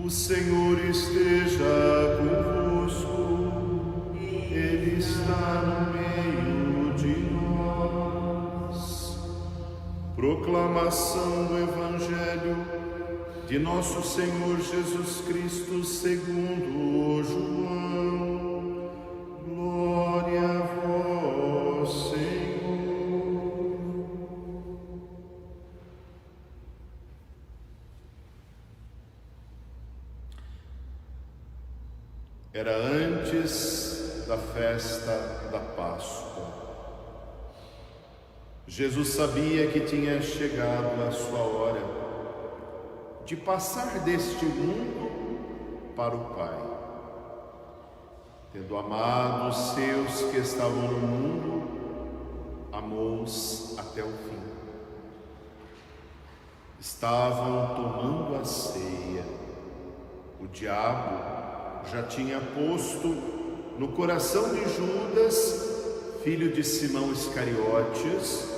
O Senhor esteja convosco, Ele está no meio de nós. Proclamação do Evangelho de Nosso Senhor Jesus Cristo segundo João. Glória a vós, Senhor. Era antes da festa da Páscoa. Jesus sabia que tinha chegado a sua hora de passar deste mundo para o Pai. Tendo amado os seus que estavam no mundo, amou-os até o fim. Estavam tomando a ceia. O diabo já tinha posto no coração de Judas, filho de Simão Iscariotes,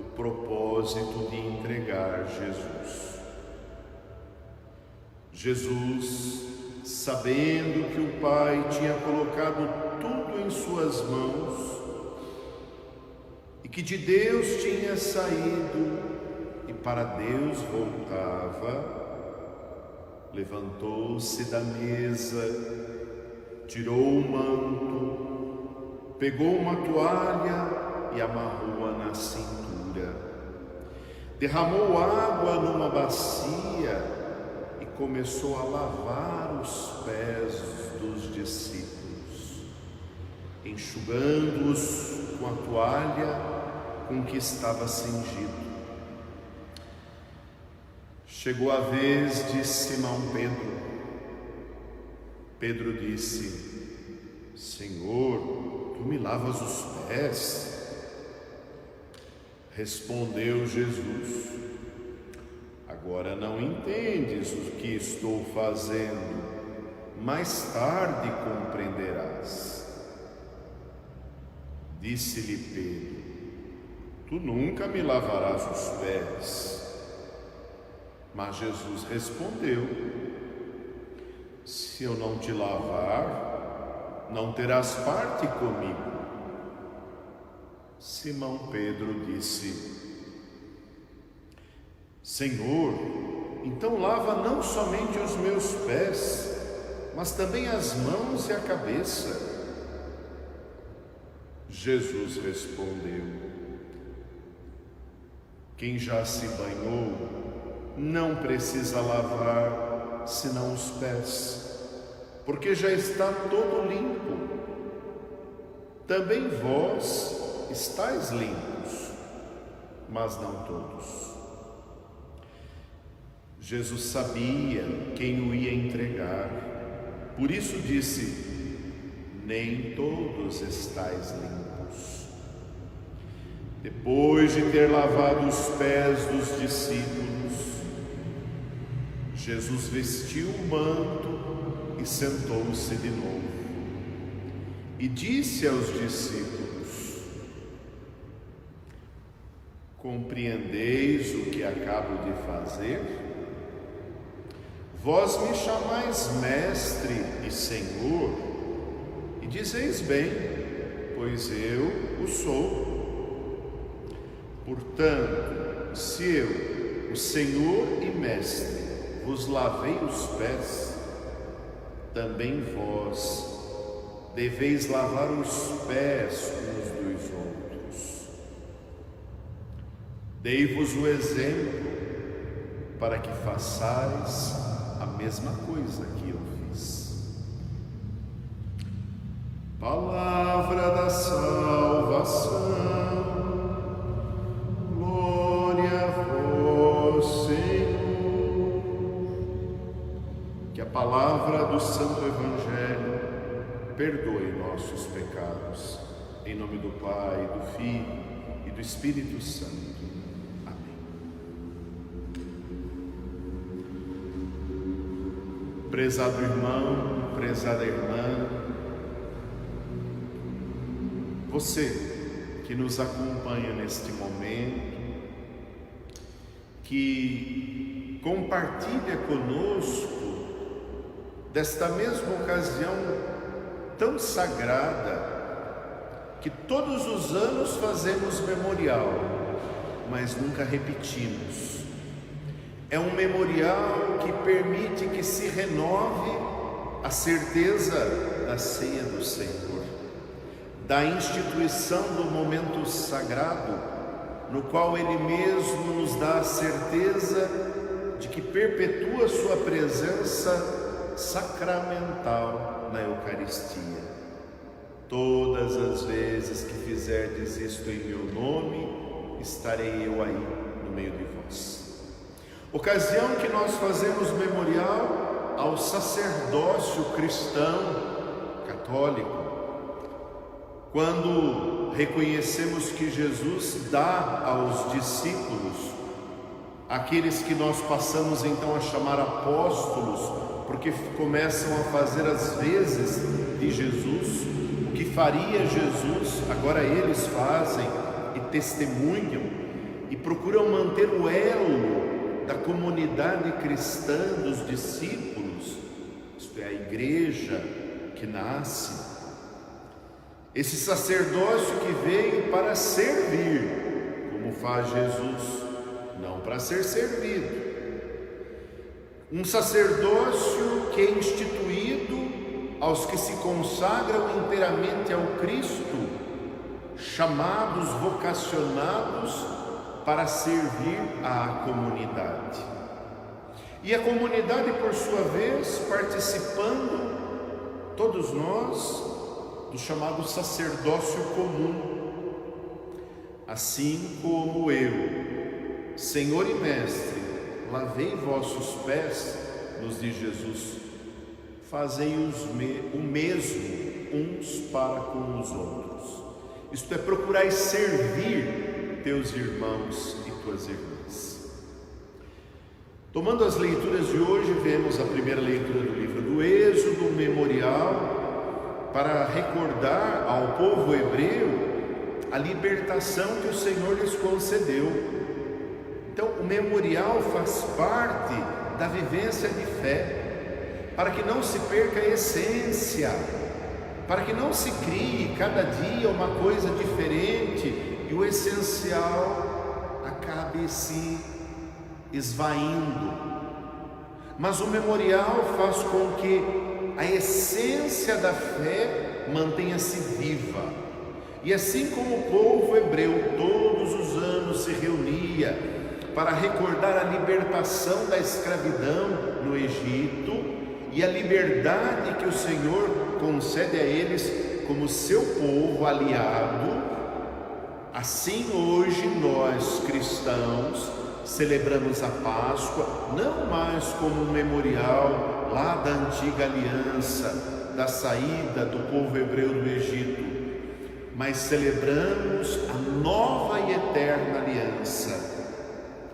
o propósito de entregar Jesus. Jesus, sabendo que o Pai tinha colocado tudo em suas mãos e que de Deus tinha saído e para Deus voltava, levantou-se da mesa, tirou o manto, pegou uma toalha e amarrou-a na cintura. Derramou água numa bacia e começou a lavar os pés dos discípulos, enxugando-os com a toalha com que estava cingido. Chegou a vez de Simão Pedro. Pedro disse: Senhor, tu me lavas os pés? Respondeu Jesus: Agora não entendes o que estou fazendo, mais tarde compreenderás. Disse-lhe Pedro: Tu nunca me lavarás os pés. Mas Jesus respondeu: Se eu não te lavar, não terás parte comigo. Simão Pedro disse: Senhor, então lava não somente os meus pés, mas também as mãos e a cabeça. Jesus respondeu: Quem já se banhou não precisa lavar senão os pés, porque já está todo limpo. Também vós estáis limpos, mas não todos. Jesus sabia quem o ia entregar, por isso disse: Nem todos estáis limpos. Depois de ter lavado os pés dos discípulos, Jesus vestiu o manto e sentou-se de novo. E disse aos discípulos: Compreendeis o que acabo de fazer? Vós me chamais mestre e senhor, e dizeis bem, pois eu o sou. Portanto, se eu, o Senhor e mestre, vos lavei os pés, também vós deveis lavar os pés uns dos outros. Dei-vos o exemplo para que façais a mesma coisa que eu fiz. Palavra da salvação. A palavra do Santo Evangelho perdoe nossos pecados. Em nome do Pai, do Filho e do Espírito Santo. Amém. Prezado irmão, prezada irmã, você que nos acompanha neste momento, que compartilha conosco desta mesma ocasião tão sagrada, que todos os anos fazemos memorial, mas nunca repetimos. É um memorial que permite que se renove a certeza da ceia do Senhor, da instituição do momento sagrado, no qual Ele mesmo nos dá a certeza de que perpetua sua presença sacramental na Eucaristia. Todas as vezes que fizerdes isto em meu nome, estarei eu aí no meio de vós. Ocasião que nós fazemos memorial ao sacerdócio cristão católico, quando reconhecemos que Jesus dá aos discípulos, aqueles que nós passamos então a chamar apóstolos, porque começam a fazer as vezes de Jesus, o que faria Jesus, agora eles fazem e testemunham e procuram manter o elo da comunidade cristã dos discípulos, isto é, a igreja que nasce. Esse sacerdócio que veio para servir, como faz Jesus, não para ser servido. Um sacerdócio que é instituído aos que se consagram inteiramente ao Cristo, chamados, vocacionados para servir à comunidade. E a comunidade, por sua vez, participando, todos nós, do chamado sacerdócio comum. Assim como eu, Senhor e Mestre, lavei vossos pés, nos diz Jesus, fazei o mesmo uns para com os outros. Isto é, procurai servir teus irmãos e tuas irmãs. Tomando as leituras de hoje, vemos a primeira leitura do livro do Êxodo, memorial, para recordar ao povo hebreu a libertação que o Senhor lhes concedeu. Então, o memorial faz parte da vivência de fé, para que não se perca a essência, para que não se crie cada dia uma coisa diferente e o essencial acabe se esvaindo. Mas o memorial faz com que a essência da fé mantenha-se viva. E assim como o povo hebreu todos os anos se reunia para recordar a libertação da escravidão no Egito e a liberdade que o Senhor concede a eles como seu povo aliado, assim hoje nós cristãos celebramos a Páscoa não mais como um memorial lá da antiga aliança, da saída do povo hebreu do Egito, mas celebramos a nova e eterna aliança,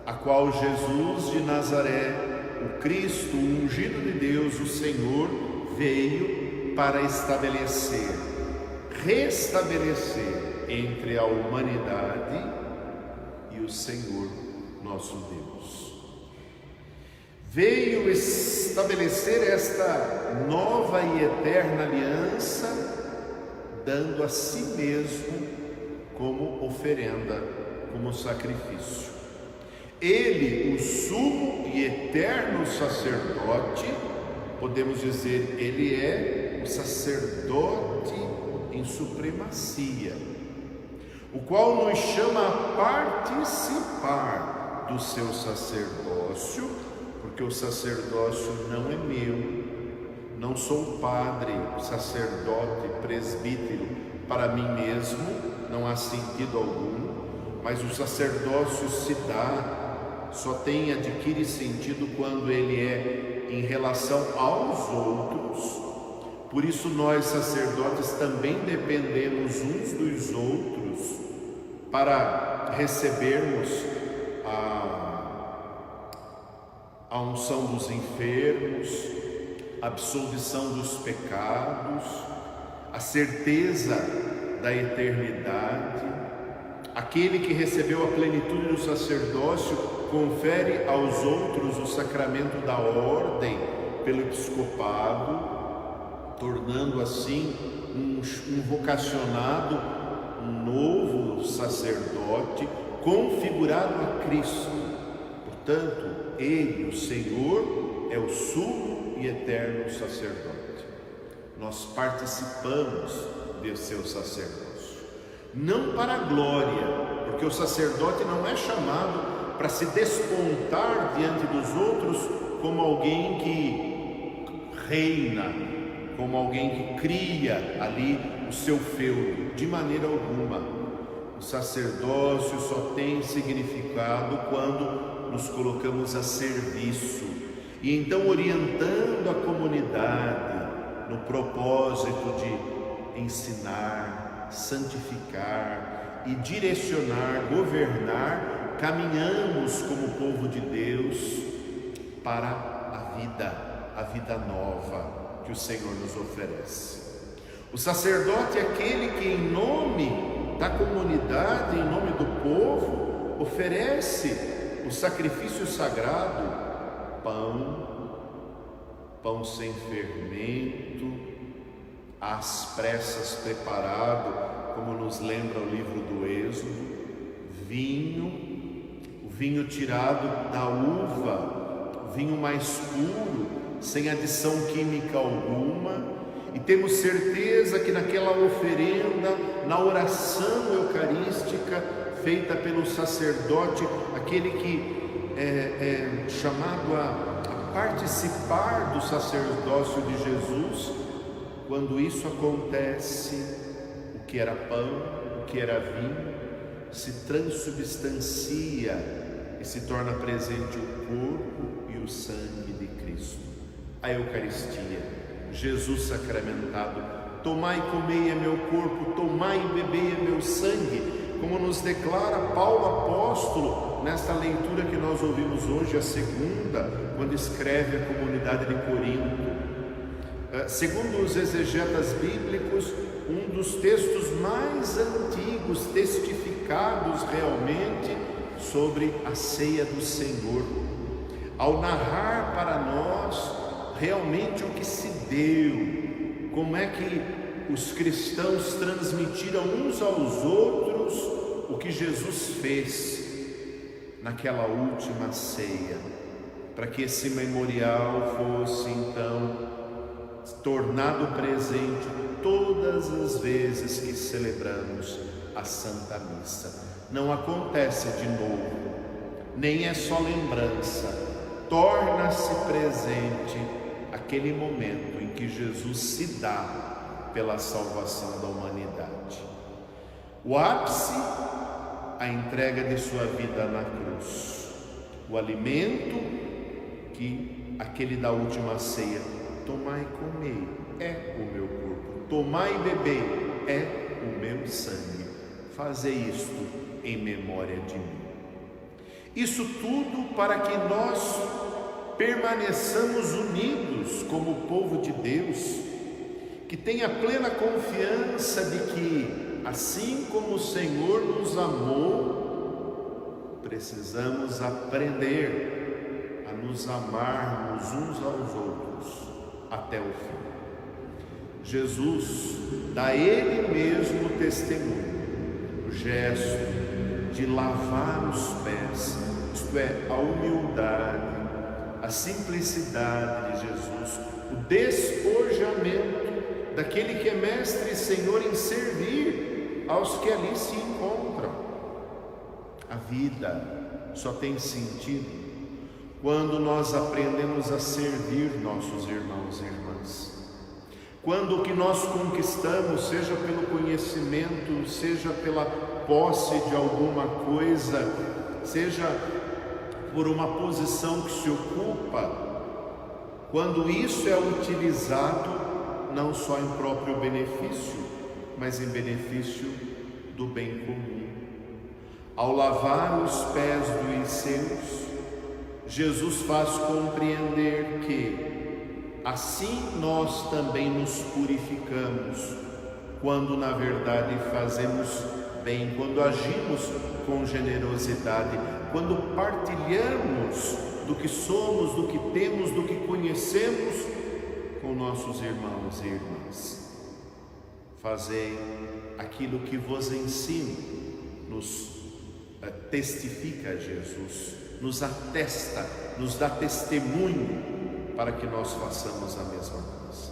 a qual Jesus de Nazaré, o Cristo, o ungido de Deus, o Senhor, veio para estabelecer, restabelecer entre a humanidade e o Senhor nosso Deus. Veio estabelecer esta nova e eterna aliança, dando a si mesmo como oferenda, como sacrifício. Ele, o sumo e eterno sacerdote, podemos dizer, ele é o sacerdote em supremacia, o qual nos chama a participar do seu sacerdócio, porque o sacerdócio não é meu, não sou padre, sacerdote, presbítero para mim mesmo, não há sentido algum, mas o sacerdócio se dá, adquire sentido quando ele é em relação aos outros. Por isso nós sacerdotes também dependemos uns dos outros para recebermos a unção dos enfermos, a absolvição dos pecados, a certeza da eternidade. Aquele que recebeu a plenitude do sacerdócio confere aos outros o sacramento da ordem, pelo episcopado, tornando assim um vocacionado, um novo sacerdote, configurado a Cristo. Portanto, Ele, o Senhor, é o sumo e eterno sacerdote. Nós participamos de seu sacerdócio, não para a glória, porque o sacerdote não é chamado para se despontar diante dos outros como alguém que reina, como alguém que cria ali o seu feudo, de maneira alguma. O sacerdócio só tem significado quando nos colocamos a serviço e então orientando a comunidade no propósito de ensinar, santificar e direcionar, governar, caminhamos como povo de Deus para a vida nova que o Senhor nos oferece. O sacerdote é aquele que, em nome da comunidade, em nome do povo, oferece o sacrifício sagrado, pão sem fermento, às pressas preparado, como nos lembra o livro do Êxodo, o vinho tirado da uva, vinho mais puro, sem adição química alguma. E temos certeza que naquela oferenda, na oração eucarística feita pelo sacerdote, aquele que é chamado a participar do sacerdócio de Jesus, quando isso acontece, o que era pão, o que era vinho, se transubstancia e se torna presente o corpo e o sangue de Cristo. A Eucaristia, Jesus sacramentado. Tomai e comei é meu corpo, tomai e bebei é meu sangue, como nos declara Paulo apóstolo nesta leitura que nós ouvimos hoje, a segunda, quando escreve a comunidade de Corinto. Segundo os exegetas bíblicos, um dos textos mais antigos testificados realmente sobre a ceia do Senhor, ao narrar para nós realmente o que se deu, como é que os cristãos transmitiram uns aos outros o que Jesus fez naquela última ceia, para que esse memorial fosse então tornado presente todas as vezes que celebramos a Santa Missa. Não acontece de novo, nem é só lembrança, torna-se presente aquele momento em que Jesus se dá pela salvação da humanidade. O ápice, a entrega de sua vida na cruz. O alimento, que aquele da última ceia, tomai e comei, é o meu corpo. Tomai e bebei, é o meu sangue. Fazei isto em memória de mim. Isso tudo para que nós permaneçamos unidos como povo de Deus, que tenha plena confiança de que, assim como o Senhor nos amou, precisamos aprender a nos amarmos uns aos outros até o fim. Jesus dá Ele mesmo testemunho, o gesto de lavar os pés, isto é, a humildade, a simplicidade de Jesus, o despojamento daquele que é mestre e Senhor em servir aos que ali se encontram. A vida só tem sentido quando nós aprendemos a servir nossos irmãos e irmãs. Quando o que nós conquistamos, seja pelo conhecimento, seja pela posse de alguma coisa, seja por uma posição que se ocupa, quando isso é utilizado não só em próprio benefício, mas em benefício do bem comum. Ao lavar os pés dos seus, Jesus faz compreender que assim nós também nos purificamos, quando na verdade fazemos bem, quando agimos com generosidade, quando partilhamos do que somos, do que temos, do que conhecemos com nossos irmãos e irmãs. Fazei aquilo que vos ensino, nos testifica Jesus, nos atesta, nos dá testemunho para que nós façamos a mesma coisa.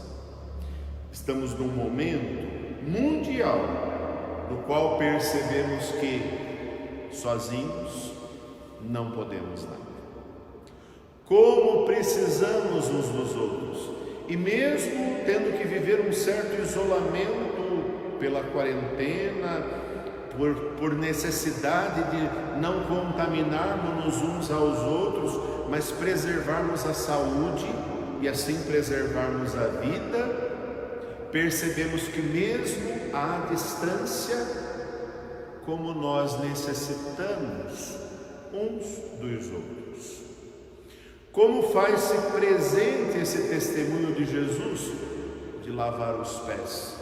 Estamos num momento mundial no qual percebemos que sozinhos não podemos nada. Como precisamos uns dos outros, e mesmo tendo que viver um certo isolamento pela quarentena, por necessidade de não contaminarmos uns aos outros, mas preservarmos a saúde e assim preservarmos a vida, percebemos que mesmo à distância, como nós necessitamos uns dos outros. Como faz-se presente esse testemunho de Jesus de lavar os pés?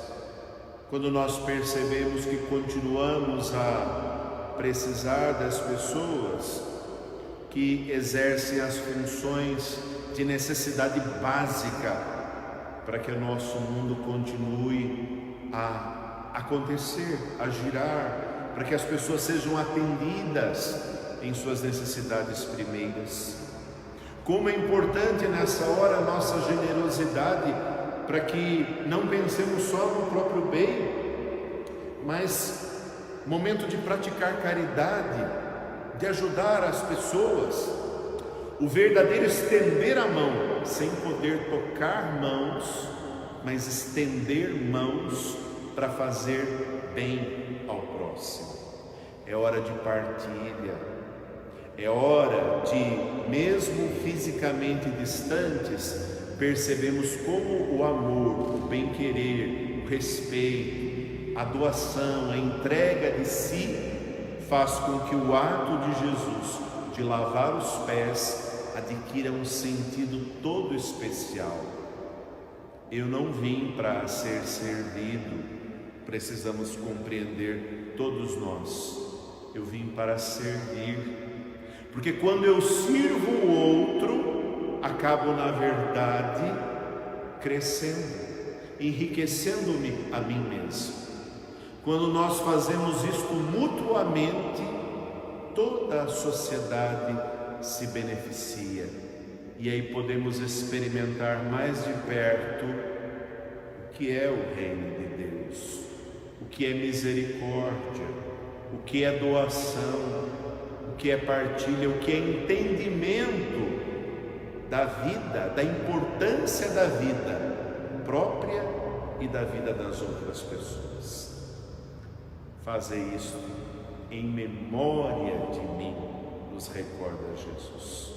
Quando nós percebemos que continuamos a precisar das pessoas que exercem as funções de necessidade básica para que o nosso mundo continue a acontecer, a girar, para que as pessoas sejam atendidas em suas necessidades primeiras. Como é importante nessa hora a nossa generosidade, para que não pensemos só no próprio bem, mas momento de praticar caridade, de ajudar as pessoas, o verdadeiro estender a mão, sem poder tocar mãos, mas estender mãos para fazer bem ao próximo. É hora de partilha, é hora de, mesmo fisicamente distantes, percebemos como o amor, o bem-querer, o respeito, a doação, a entrega de si faz com que o ato de Jesus de lavar os pés adquira um sentido todo especial. Eu não vim para ser servido, precisamos compreender todos nós. Eu vim para servir, porque quando eu sirvo o outro, acabo na verdade crescendo, enriquecendo-me a mim mesmo. Quando nós fazemos isto mutuamente, toda a sociedade se beneficia, e aí podemos experimentar mais de perto o que é o reino de Deus, o que é misericórdia, o que é doação, o que é partilha, o que é entendimento da vida, da importância da vida própria e da vida das outras pessoas. Fazei isto em memória de mim, nos recorda Jesus.